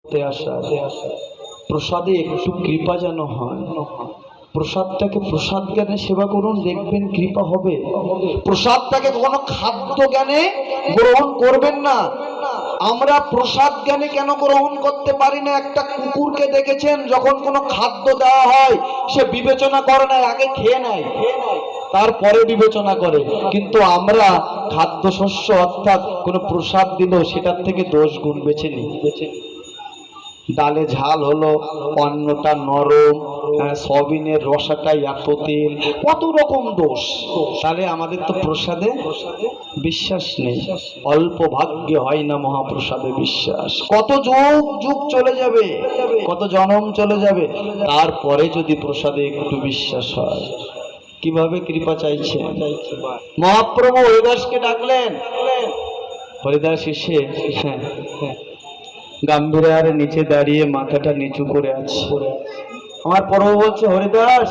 আসা প্রসাদে একটু কৃপা যেন হয়। প্রসাদটাকে প্রসাদ জ্ঞানে সেবা করুন, দেখবেন কৃপা হবে। প্রসাদটাকে কোনো খাদ্য জ্ঞানে গ্রহণ করবেন না। আমরা প্রসাদ জ্ঞানে কেন গ্রহণ করতে পারি না? একটা কুকুরকে দেখেছেন, যখন কোনো খাদ্য দেওয়া হয় সে বিবেচনা করে না, আগে খেয়ে নেয়, তারপরে বিবেচনা করে। কিন্তু আমরা খাদ্যশস্য অর্থাৎ কোনো প্রসাদ দিল, সেটার থেকে 10 গুণ বেছে নিই। ডালে ঝাল হলো, অন্নটা নরম, সয়াবিনের রসাটা এত তেল, কত রকম দোষ। তাহলে আমাদের তো প্রসাদে বিশ্বাস নেই। অল্প ভাগ্যে হয় না মহাপ্রসাদে বিশ্বাস। কত যুগ যুগ চলে যাবে, কত জনম চলে যাবে, তারপরে যদি প্রসাদে একটু বিশ্বাস হয়। কিভাবে কৃপা চাইছে? মহাপ্রভু হরিদাসকে ডাকলেন। হরিদাস এসে গাম্ভীর্যের নিচে দাঁড়িয়ে মাথাটা নিচু করে আছে। আমার প্রভু বলছে, হরিদাস